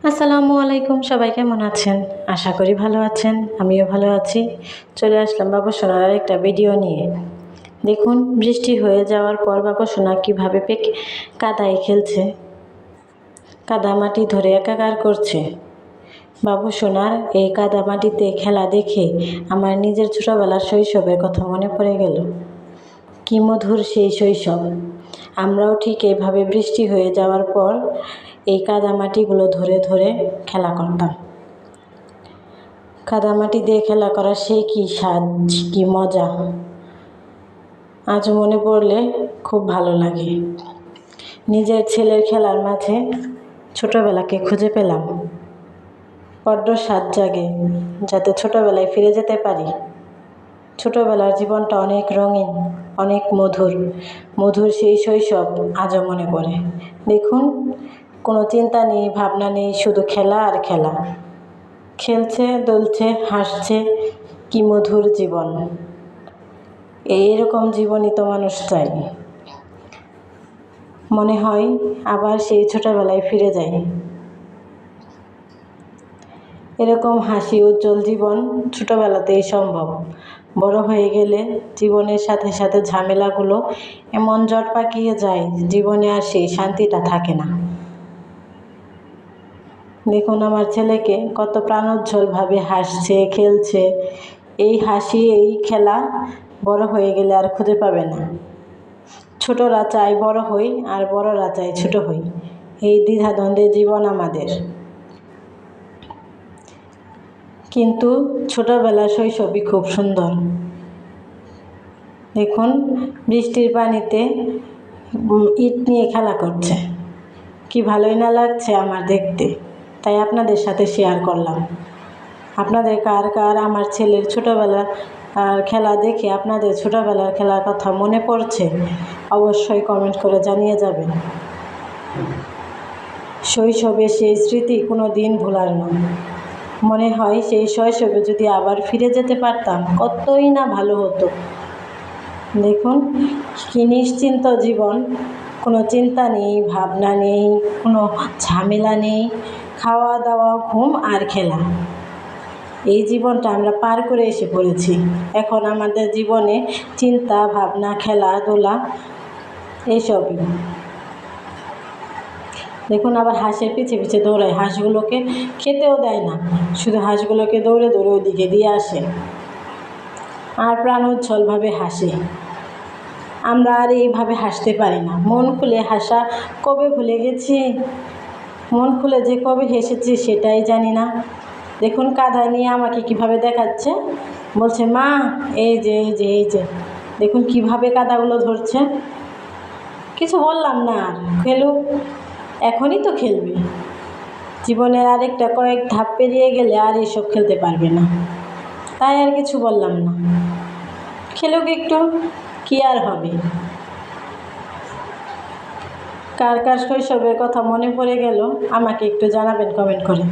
আসসালামু আলাইকুম, সবাই কেমন আছেন? আশা করি ভালো আছেন, আমিও ভালো আছি। চলে আসলাম বাবু সোনার একটা ভিডিও নিয়ে। দেখুন, বৃষ্টি হয়ে যাওয়ার পর বাবু সোনা কীভাবে কাদায় খেলছে, কাদা মাটি ধরে একাকার করছে। বাবু সোনার এই কাদা মাটিতে খেলা দেখে আমার নিজের ছোটোবেলার শৈশবের কথা মনে পড়ে গেল। কি মধুর সেই শৈশব! আমরাও ঠিক এইভাবে বৃষ্টি হয়ে যাওয়ার পর এই কাদামাটিগুলো ধরে ধরে খেলা করতাম। কাদামাটি দিয়ে খেলা করা সেই কি স্বাদ, কি মজা! আজও মনে পড়লে খুব ভালো লাগে। নিজের ছেলের খেলার মাঝে ছোটোবেলাকে খুঁজে পেলাম। বড্ড স্বাদ জাগে যাতে ছোটোবেলায় ফিরে যেতে পারি। ছোটোবেলার জীবনটা অনেক রঙিন, অনেক মধুর। মধুর সেই শৈশব আজও মনে পড়ে। দেখুন, কোনো চিন্তা নেই, ভাবনা নেই, শুধু খেলা আর খেলা। খেলছে, দুলছে, হাসছে, কি মধুর জীবন! এইরকম জীবনই তো মানুষ চাই। মনে হয় আবার সেই ছোটোবেলায় ফিরে যাই। এরকম হাসি উজ্জ্বল জীবন ছোটোবেলাতেই সম্ভব। বড় হয়ে গেলে জীবনের সাথে সাথে ঝামেলাগুলো এমন জট পাকিয়ে যায়, জীবনে আর সেই শান্তিটা থাকে না। দেখুন আমার ছেলেকে কত প্রাণোজ্জ্বলভাবে হাসছে, খেলছে। এই হাসি, এই খেলা বড় হয়ে গেলে আর খুঁজে পাবে না। ছোটরা চায় বড় হই, আর বড়রা চায় ছোট হই। এই দ্বিধাদ্বন্দ্বের জীবন আমাদের। কিন্তু ছোটোবেলার শৈশবই খুব সুন্দর। দেখুন, বৃষ্টির পানিতে ইট নিয়ে খেলা করছে। কি ভালোই না লাগছে আমার দেখতে, তাই আপনাদের সাথে শেয়ার করলাম। আপনাদের কার কার আমার ছেলের ছোটোবেলার খেলা দেখে আপনাদের ছোটোবেলার খেলার কথা মনে পড়ছে, অবশ্যই কমেন্ট করে জানিয়ে যাবেন। শৈশবের সেই স্মৃতি কোনো দিন ভোলার না। মনে হয় সেই শৈশবে যদি আবার ফিরে যেতে পারতাম, কতই না ভালো হতো। দেখুন, কি নিশ্চিন্ত জীবন, কোনো চিন্তা নেই, ভাবনা নেই, কোনো ঝামেলা নেই, খাওয়া দাওয়া, ঘুম আর খেলা। এই জীবনটা আমরা পার করে এসে পড়েছি। এখন আমাদের জীবনে চিন্তা, ভাবনা, খেলাধুলা এইসবই। দেখুন, আবার হাঁসের পিছে পিছে দৌড়ায়, হাঁসগুলোকে খেতেও দেয় না, শুধু হাঁসগুলোকে দৌড়ে দৌড়ে ওদিকে দিয়ে আসে আর প্রাণোজ্জ্বলভাবে হাসে। আমরা আর এইভাবে হাসতে পারি না। মন খুলে হাসা কবে ভুলে গেছি, মন খুলে যে কবে হেসেছি সেটাই জানি না। দেখুন, কাঁধা নিয়ে আমাকে কিভাবে দেখাচ্ছে, বলছে মা এই যে এই যে এই যে। দেখুন কিভাবে কাদাগুলো ধরছে। কিছু বললাম না, আর খেলুক, এখনই তো খেলবে। জীবনের আরেকটা কয়েক ধাপ পেরিয়ে গেলে আর এসব খেলতে পারবে না, তাই আর কিছু বললাম না। খেলুক একটু, কি আর হবে। কার কার শৈশবের কথা মনে পড়ে গেল আমাকে একটু জানাবেন কমেন্ট করে।